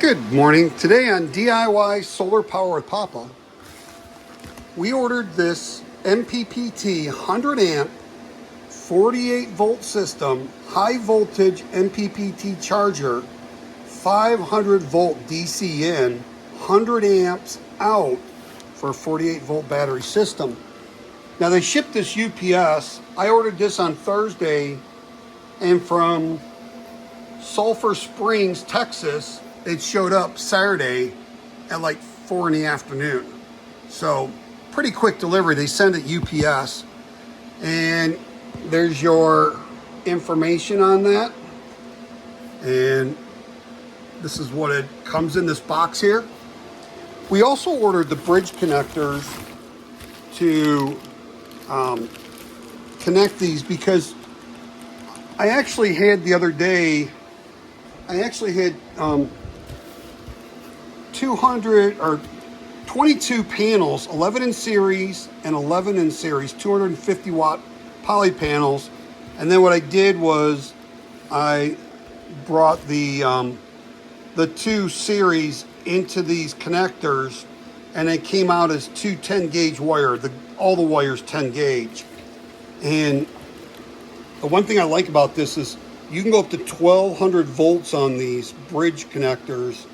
Good morning. Today on DIY Solar Power with Papa, we ordered this MPPT 100 amp 48 volt system high voltage MPPT charger, 500 volt DC in, 100 amps out for a 48 volt battery system. Now they shipped this UPS. I ordered this on Thursday, and from Sulphur Springs, Texas, it showed up Saturday at like 4 in the afternoon. So pretty quick delivery. They send it UPS, and there's your information on that. And this is what it comes in this box here. We also ordered the bridge connectors to connect these, because I actually had the other day, 200 or 22 panels, 11 in series and 11 in series, 250 watt poly panels. And then what I did was I brought the 2 series into these connectors, and it came out as 2 10 gauge wire. All the wires 10 gauge. And the one thing I like about this is you can go up to 1200 volts on these bridge connectors,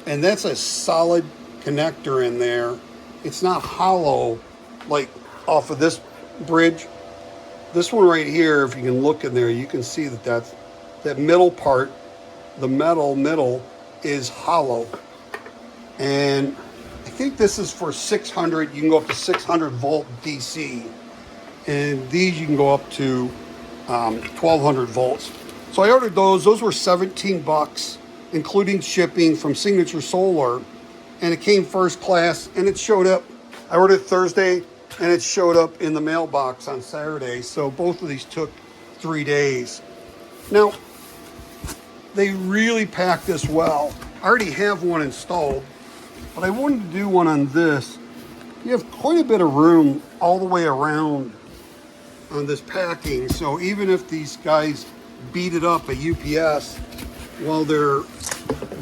and that's a solid connector in there. It's not hollow like off of this bridge. This one right here, if you can look in there, you can see that middle part, the middle is hollow. And I think this is for 600. You can go up to 600 volt DC, and these you can go up to 1200 volts. So I ordered those. Those were 17 bucks, including shipping from Signature Solar, and it came first class, and it showed up. I ordered it Thursday, and it showed up in the mailbox on Saturday. So both of these took 3 days. Now, they really packed this well. I already have one installed, but I wanted to do one on this. You have quite a bit of room all the way around on this packing. So even if these guys beat it up at UPS while they're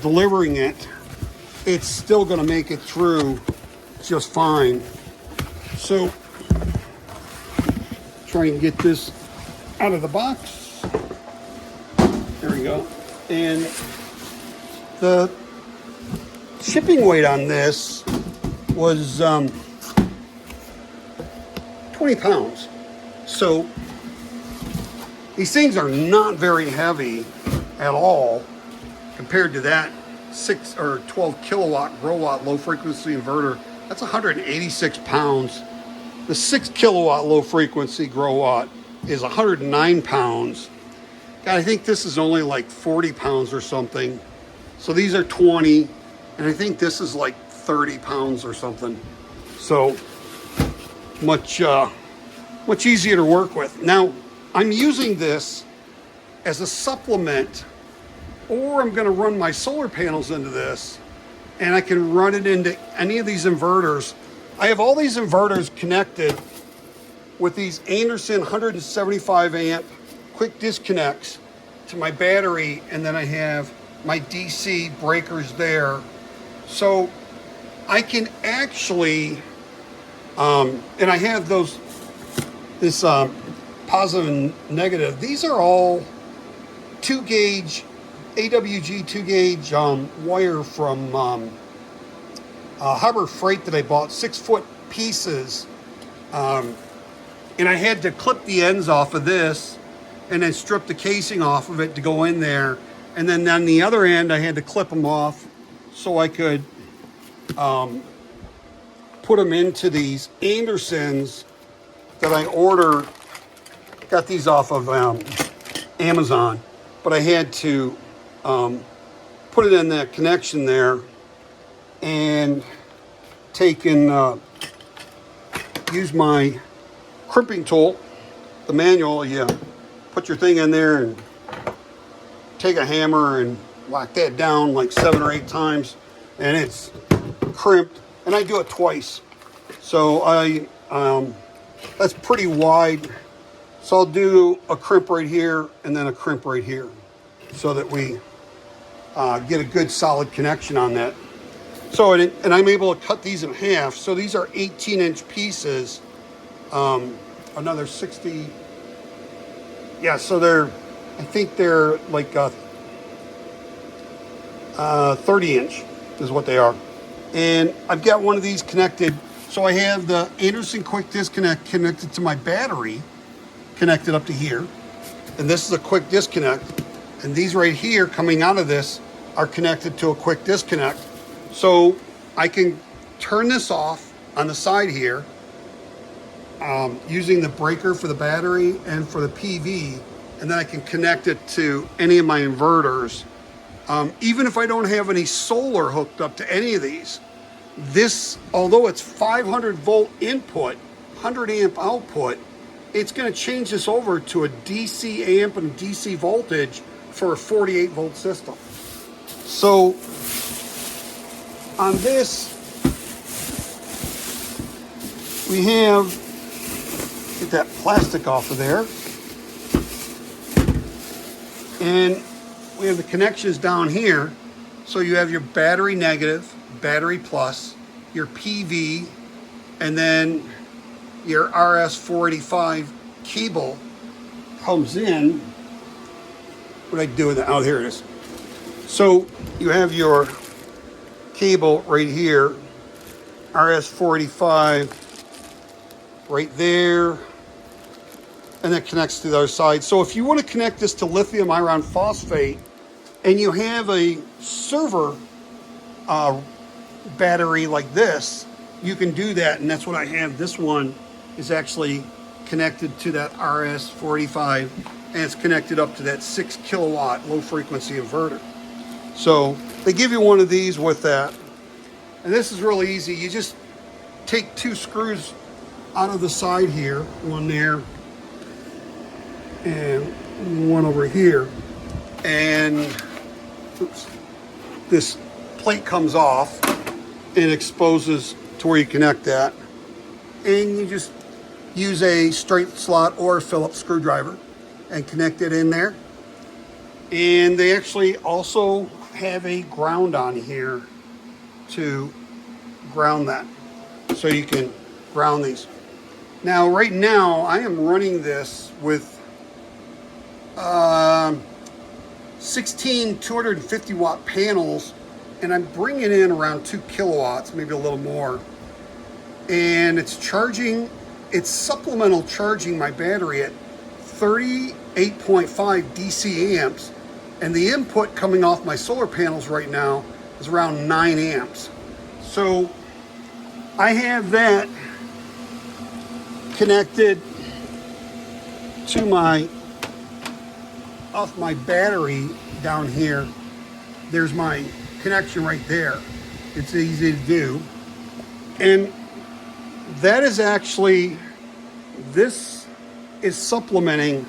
delivering it, it's still going to make it through just fine. So try and get this out of the box. There we go. And the shipping weight on this was 20 pounds. So these things are not very heavy at all compared to that 6 or 12 kilowatt grow watt low frequency inverter. That's 186 pounds. The 6 kilowatt low frequency grow watt is 109 pounds. God, I think this is only like 40 pounds or something. So these are 20, and I think this is like 30 pounds or something. So much easier to work with. Now, I'm using this as a supplement, or I'm going to run my solar panels into this, and I can run it into any of these inverters. I have all these inverters connected with these Anderson 175 amp quick disconnects to my battery, and then I have my DC breakers there. So I can actually, and I have this positive and negative. These are all 2 gauge, AWG 2 gauge wire from Harbor Freight that I bought, 6-foot pieces. And I had to clip the ends off of this and then strip the casing off of it to go in there. And then on the other end, I had to clip them off so I could put them into these Andersons that I ordered. Got these off of Amazon, but I had to put it in that connection there and use my crimping tool, the manual. You put your thing in there and take a hammer and whack that down like 7 or 8 times, and it's crimped. And I do it twice, so that's pretty wide. So I'll do a crimp right here and then a crimp right here, so that we get a good solid connection on that. So, and I'm able to cut these in half. So these are 18-inch pieces. Another 60. Yeah, so I think they're like 30-inch is what they are. And I've got one of these connected. So I have the Anderson quick disconnect connected to my battery, connected up to here. And this is a quick disconnect. And these right here coming out of this are connected to a quick disconnect. So I can turn this off on the side here using the breaker for the battery and for the PV, and then I can connect it to any of my inverters. Even if I don't have any solar hooked up to any of these, this, although it's 500 volt input, 100 amp output, it's going to change this over to a DC amp and DC voltage for a 48 volt system. So on this, we have, get that plastic off of there, and we have the connections down here. So you have your battery negative, battery plus, your PV, and then your RS485 cable comes in. What do I do with it? Oh, here it is. So you have your cable right here, RS485 right there, and that connects to the other side. So if you want to connect this to lithium iron phosphate and you have a server battery like this, you can do that, and that's what I have. This one is actually connected to that RS485, and it's connected up to that 6 kilowatt low frequency inverter. So they give you one of these with that, and this is really easy. You just take 2 screws out of the side here, one there and one over here, and oops, this plate comes off and exposes to where you connect that, and you just use a straight slot or Phillips screwdriver and connect it in there. And they actually also have a ground on here to ground that, so you can ground these. Now right now I am running this with 16 250 watt panels, and I'm bringing in around 2 kilowatts, maybe a little more, and it's supplemental charging my battery at 38.5 DC amps, and the input coming off my solar panels right now is around 9 amps. So I have that connected to off my battery down here. There's my connection right there. It's easy to do. And that is actually, this is supplementing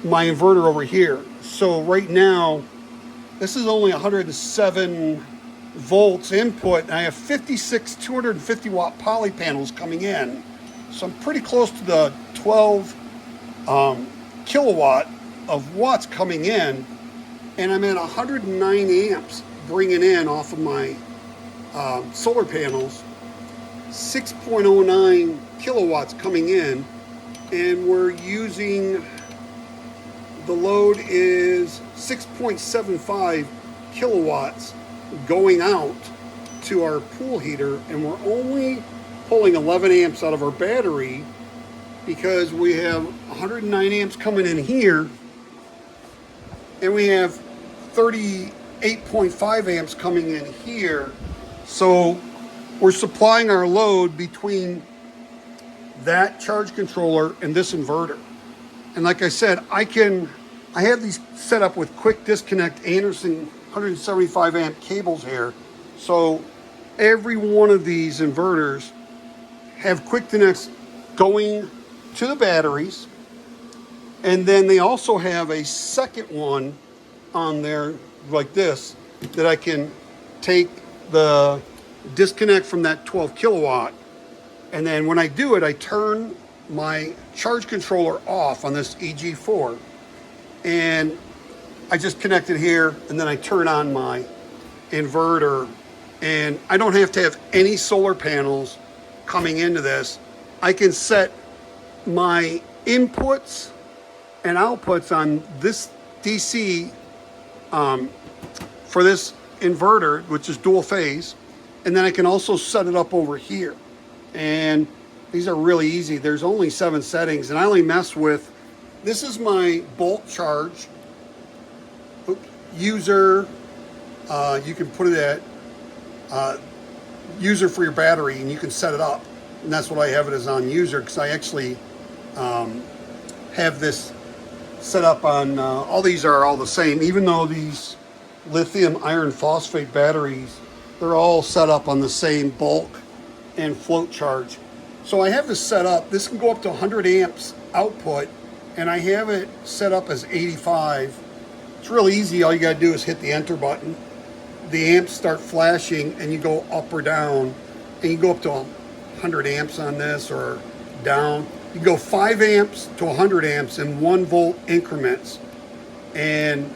my inverter over here. So right now, this is only 107 volts input, and I have 56 250 watt poly panels coming in. So I'm pretty close to the 12 kilowatt of watts coming in, and I'm at 109 amps bringing in off of my solar panels, 6.09 kilowatts coming in, and we're using, the load is 6.75 kilowatts going out to our pool heater, and we're only pulling 11 amps out of our battery because we have 109 amps coming in here, and we have 38.5 amps coming in here. So we're supplying our load between that charge controller and this inverter. And like I said, I have these set up with quick disconnect Anderson 175 amp cables here. So every one of these inverters have quick connects going to the batteries, and then they also have a second one on there like this that I can take the disconnect from that 12 kilowatt, and then when I do it, I turn my charge controller off on this EG4, and I just connect it here, and then I turn on my inverter, and I don't have to have any solar panels coming into this. I can set my inputs and outputs on this DC for this inverter, which is dual phase, and then I can also set it up over here. And these are really easy. There's only 7 settings, and I only mess with, this is my bulk charge user. You can put it at user for your battery, and you can set it up, and that's what I have it as on user, because I actually have this set up on all these are all the same, even though these lithium iron phosphate batteries, they're all set up on the same bulk and float charge. So I have this set up. This can go up to 100 amps output, and I have it set up as 85. It's real easy. All you got to do is hit the enter button. The amps start flashing, and you go up or down, and you go up to 100 amps on this or down. You go 5 amps to 100 amps in 1 volt increments, and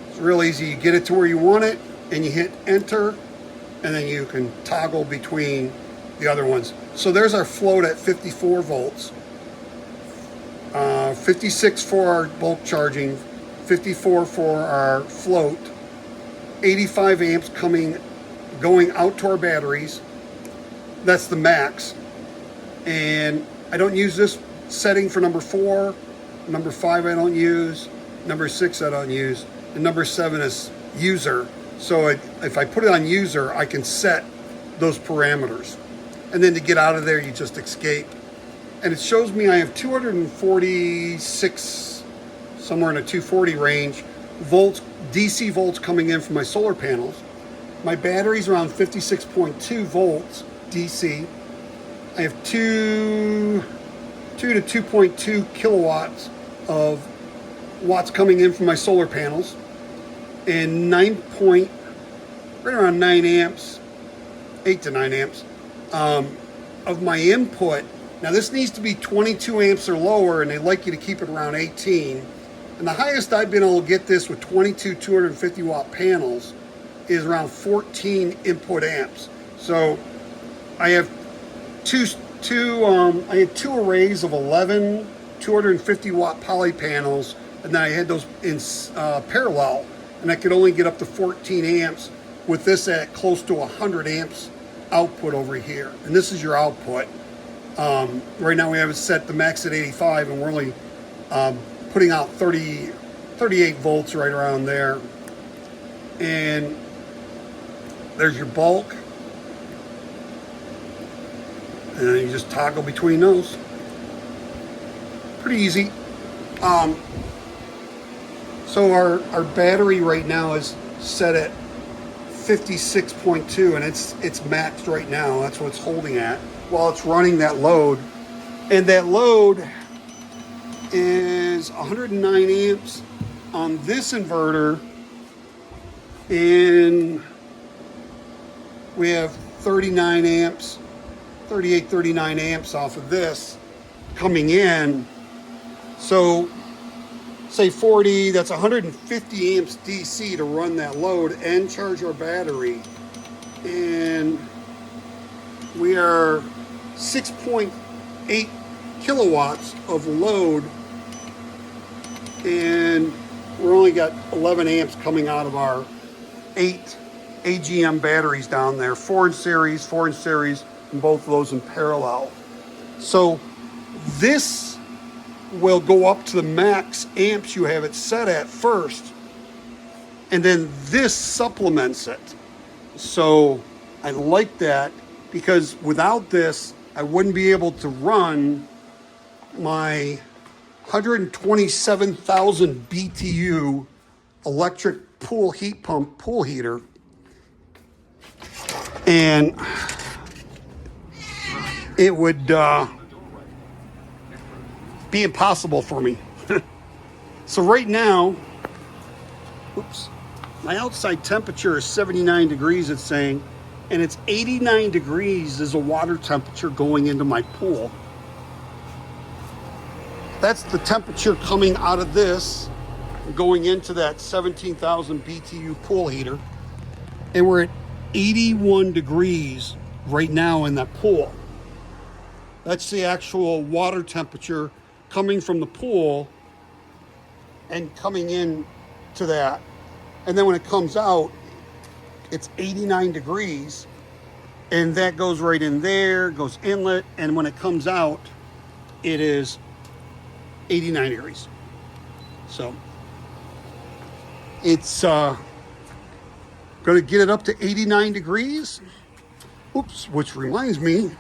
it's real easy. You get it to where you want it, and you hit enter, and then you can toggle between the other ones. So there's our float at 54 volts, 56 for our bulk charging, 54 for our float, 85 amps going out to our batteries. That's the max. And I don't use this setting for number 4. Number 5 I don't use. Number 6 I don't use. And number 7 is user. So if I put it on user, I can set those parameters. And then to get out of there, you just escape. And it shows me I have 246, somewhere in a 240 range, volts, DC volts coming in from my solar panels. My battery's around 56.2 volts DC. I have 2 to 2.2 kilowatts of watts coming in from my solar panels, and right around 9 amps, 8 to 9 amps of my input. Now this needs to be 22 amps or lower, and they like you to keep it around 18. And the highest I've been able to get this with 22 250 watt panels is around 14 input amps. So I have I had 2 arrays of 11 250 watt poly panels, and then I had those in parallel, and I could only get up to 14 amps with this at close to 100 amps output over here. And this is your output. Right now we have it set the max at 85, and we're only putting out 38 volts right around there. And there's your bulk. And then you just toggle between those. Pretty easy. So our battery right now is set at 56.2, and it's maxed right now. That's what it's holding at while it's running that load. And that load is 109 amps on this inverter, and we have 39 amps, 38, 39 amps off of this coming in. So say 40, that's 150 amps DC to run that load and charge our battery. And we are 6.8 kilowatts of load, and we're only got 11 amps coming out of our 8 AGM batteries down there, 4 in series, and both of those in parallel. So this will go up to the max amps you have it set at first, and then this supplements it. So I like that, because without this I wouldn't be able to run my 127,000 BTU electric pool heat pump pool heater, and it would be impossible for me. So right now, my outside temperature is 79 degrees, it's saying, and it's 89 degrees is a water temperature going into my pool. That's the temperature coming out of this, going into that 17,000 BTU pool heater. And we're at 81 degrees right now in that pool. That's the actual water temperature coming from the pool and coming in to that. And then when it comes out, it's 89 degrees. And that goes right in there, goes inlet. And when it comes out, it is 89 degrees. So it's going to get it up to 89 degrees. Oops, which reminds me,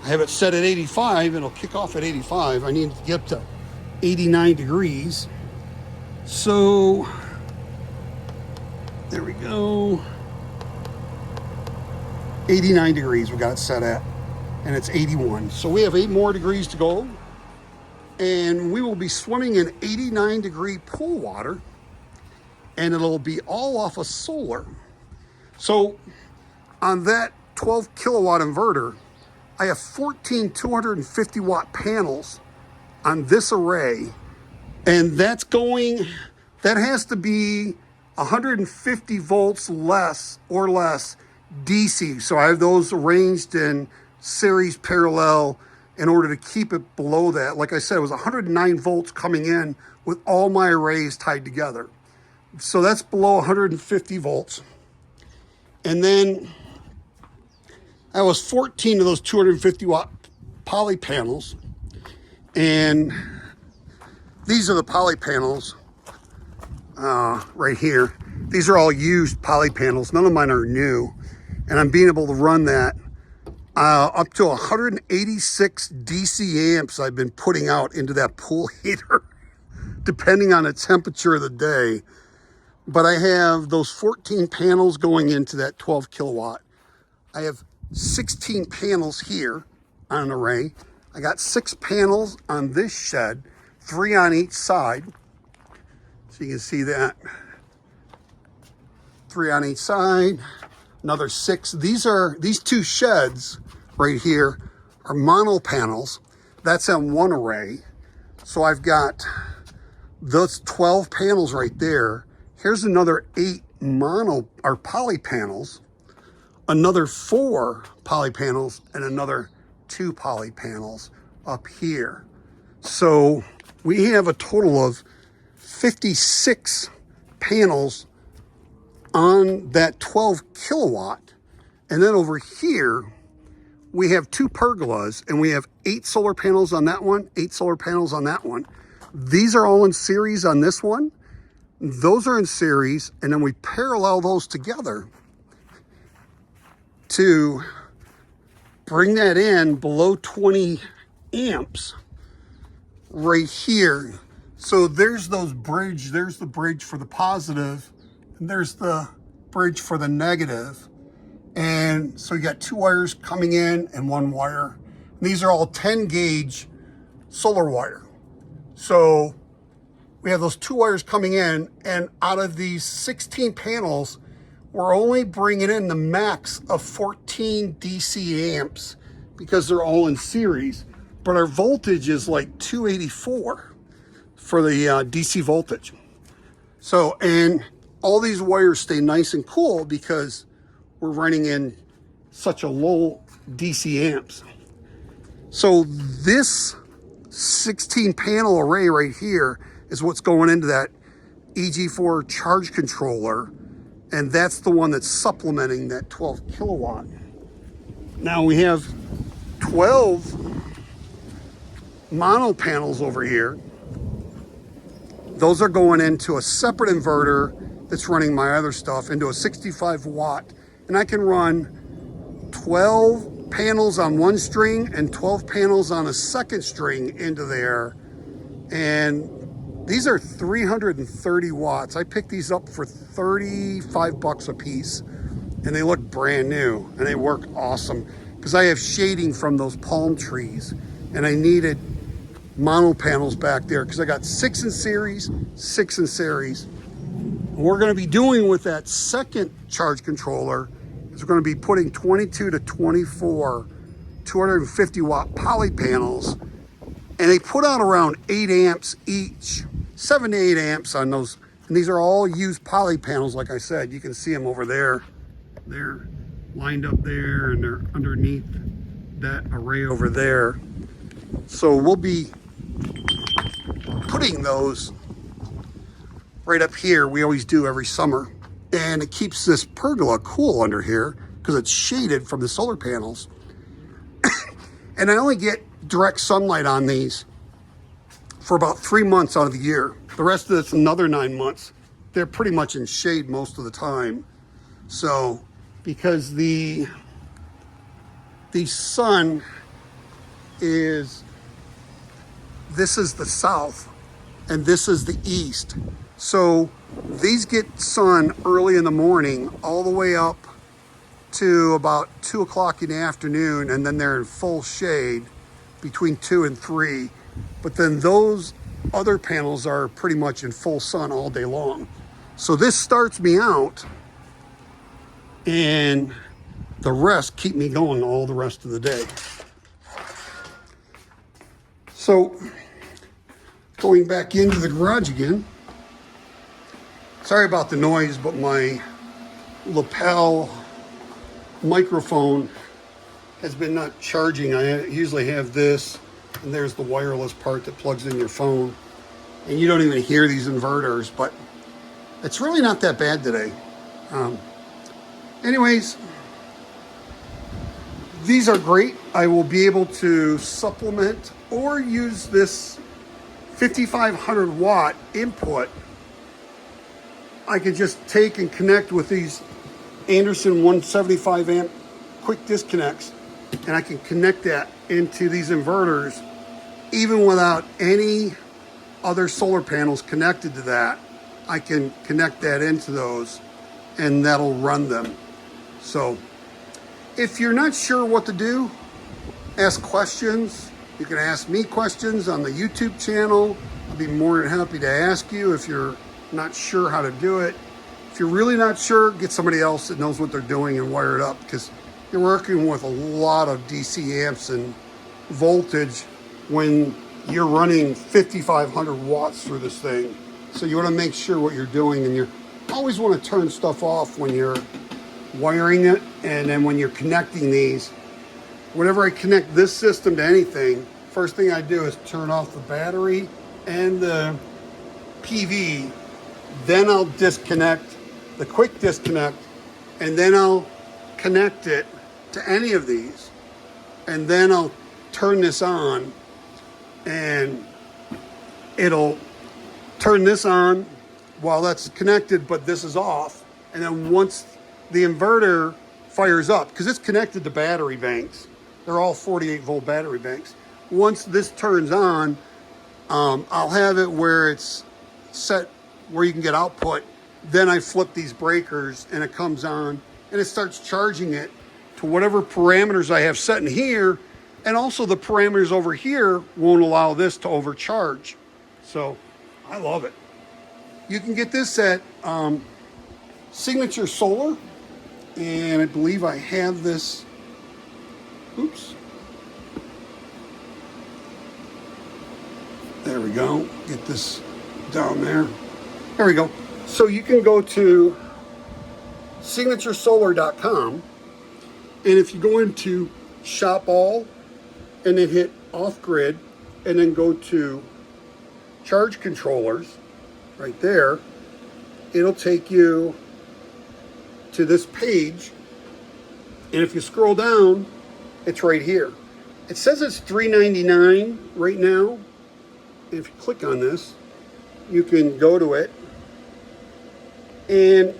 I have it set at 85. It'll kick off at 85. I need to get up to 89 degrees. So there we go. 89 degrees we got it set at, and it's 81. So we have 8 more degrees to go, and we will be swimming in 89 degree pool water, and it'll be all off of solar. So on that 12 kilowatt inverter, I have 14 250 watt panels on this array, and that has to be 150 volts less DC. So I have those arranged in series parallel in order to keep it below that. Like I said, it was 109 volts coming in with all my arrays tied together. So that's below 150 volts. And then I was 14 of those 250 watt poly panels. And these are the poly panels right here. These are all used poly panels. None of mine are new. And I'm being able to run that up to 186 DC amps I've been putting out into that pool heater, depending on the temperature of the day. But I have those 14 panels going into that 12 kilowatt. I have 16 panels here on an array. I got 6 panels on this shed, 3 on each side. So you can see that. 3 on each side, another 6. These 2 sheds right here are mono panels. That's on one array. So I've got those 12 panels right there. Here's another 8 mono or poly panels, another 4 poly panels, and another 2 poly panels up here. So we have a total of 56 panels on that 12 kilowatt. And then over here, we have 2 pergolas, and we have 8 solar panels on that one, 8 solar panels on that one. These are all in series on this one. Those are in series, and then we parallel those together to bring that in below 20 amps right here. So there's the bridge for the positive, and there's the bridge for the negative. And so you got 2 wires coming in and 1 wire. And these are all 10 gauge solar wire. So we have those 2 wires coming in, and out of these 16 panels, we're only bringing in the max of 14 DC amps because they're all in series. But our voltage is like 284 for the DC voltage. So, and all these wires stay nice and cool because we're running in such a low DC amps. So this 16 panel array right here is what's going into that EG4 charge controller, and that's the one that's supplementing that 12 kilowatt. Now we have 12 mono panels over here. Those are going into a separate inverter that's running my other stuff into a 65 watt, and I can run 12 panels on one string and 12 panels on a second string into there. And these are 330 watts. I picked these up for 35 bucks a piece, and they look brand new, and they work awesome because I have shading from those palm trees, and I needed mono panels back there because I got 6 in series, 6 in series. What we're going to be doing with that second charge controller is we're going to be putting 22 to 24 250 watt poly panels, and they put out around 8 amps each. 7 to 8 amps on those. And these are all used poly panels, like I said. You can see them over there. They're lined up there, and they're underneath that array over there. So we'll be putting those right up here. We always do every summer. And it keeps this pergola cool under here because it's shaded from the solar panels. And I only get direct sunlight on these for about 3 months out of the year. The rest of it's another 9 months. They're pretty much in shade most of the time. So, because the sun is, this is the south and this is the east. So these get sun early in the morning all the way up to about 2 o'clock in the afternoon, and then they're in full shade between 2 and 3. But then those other panels are pretty much in full sun all day long. So this starts me out, and the rest keep me going all the rest of the day. So going back into the garage again. Sorry about the noise, but my lapel microphone has been not charging. I usually have this, and there's the wireless part that plugs in your phone, and you don't even hear these inverters, but it's really not that bad today. Anyways, these are great. I will be able to supplement or use this 5500 watt input. I could just take and connect with these Anderson 175 amp quick disconnects, and I can connect that into these inverters even without any other solar panels connected to that. I can connect that into those, and that'll run them. So if you're not sure what to do, ask questions. You can ask me questions on the YouTube channel. I'll be more than happy to ask you if you're not sure how to do it. If you're really not sure, get somebody else that knows what they're doing and wire it up, because you're working with a lot of DC amps and voltage when you're running 5,500 watts through this thing. So you want to make sure what you're doing, and you always want to turn stuff off when you're wiring it, and then when you're connecting these. Whenever I connect this system to anything, first thing I do is turn off the battery and the PV. Then I'll disconnect the quick disconnect, and then I'll connect it to any of these, and then I'll turn this on, and it'll turn this on while that's connected, but this is off. And then once the inverter fires up, because it's connected to battery banks, they're all 48 volt battery banks. Once this turns on, I'll have it where it's set where you can get output. Then I flip these breakers, and it comes on, and it starts charging it to whatever parameters I have set in here. And also the parameters over here won't allow this to overcharge. So I love it. You can get this at Signature Solar, and I believe I have this. Oops. There we go. Get this down there. There we go. So you can go to signaturesolar.com, and if you go into Shop All and then hit Off Grid and then go to Charge Controllers right there, it'll take you to this page, and if you scroll down, it's right here. It says it's $3.99 right now. If you click on this, you can go to it, and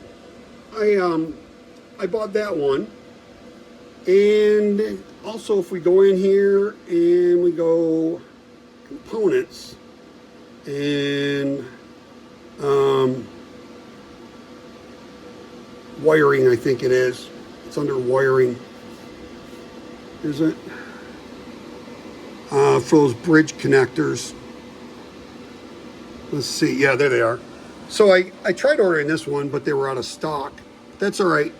I bought that one. And also, if we go in here and we go components and wiring, I think it is. It's under wiring. Is it? For those bridge connectors. Let's see. Yeah, there they are. So I tried ordering this one, but they were out of stock. That's all right.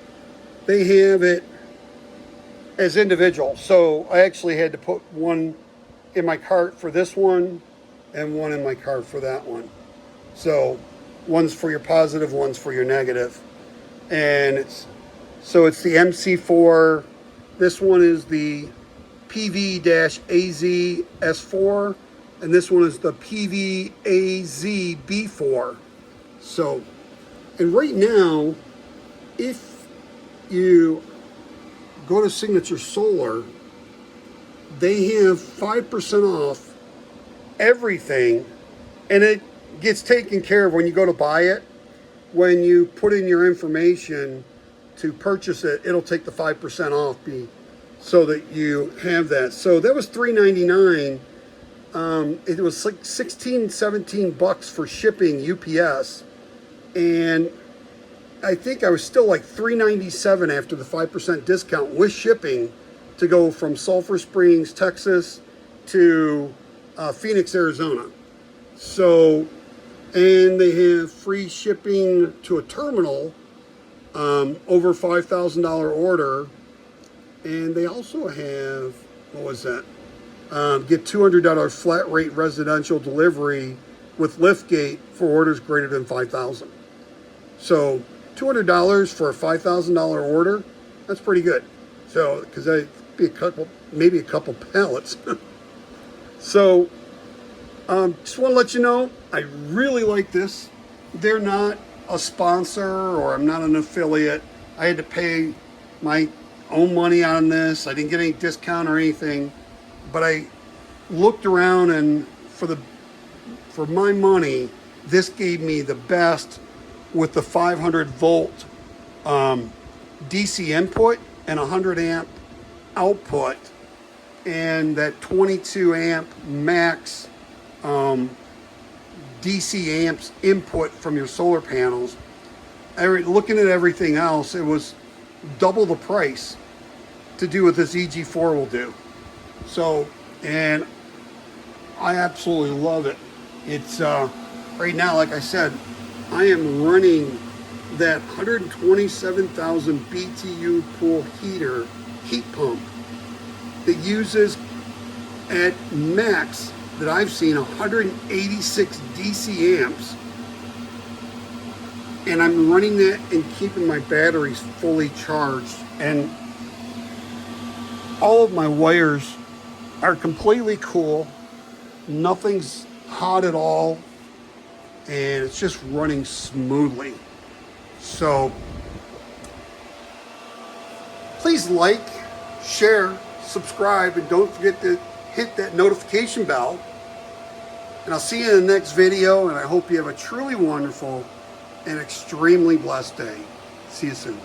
They have it as individual. So I actually had to put one in my cart for this one and one in my cart for that one. So one's for your positive, one's for your negative. And it's the MC4. This one is the PV-AZ-S4, and this one is the PV-AZ-B4. So, and right now, if you go to Signature Solar, they have 5% off everything, and it gets taken care of when you go to buy it. When you put in your information to purchase it, it'll take the 5% off so that you have that. So that was $3.99. It was like 17 bucks for shipping UPS, and I think I was still like $3.97 after the 5% discount with shipping to go from Sulphur Springs, Texas to Phoenix, Arizona. So, and they have free shipping to a terminal over $5,000 order. And they also have, what was that? Get $200 flat rate residential delivery with liftgate for orders greater than $5,000. So $200 for a $5,000 order, that's pretty good. So, because that'd be maybe a couple pallets. So, just want to let you know, I really like this. They're not a sponsor, or I'm not an affiliate. I had to pay my own money on this. I didn't get any discount or anything, but I looked around, and for my money, this gave me the best with the 500 volt DC input and 100 amp output, and that 22 amp max DC amps input from your solar panels. Looking at everything else, it was double the price to do what this EG4 will do. So, and I absolutely love it. It's right now, like I said, I am running that 127,000 BTU pool heat pump that uses at max that I've seen 186 DC amps, and I'm running that and keeping my batteries fully charged, and all of my wires are completely cool. Nothing's hot at all, and it's just running smoothly. So please like, share, subscribe, and don't forget to hit that notification bell. And I'll see you in the next video, and I hope you have a truly wonderful and extremely blessed day. See you soon.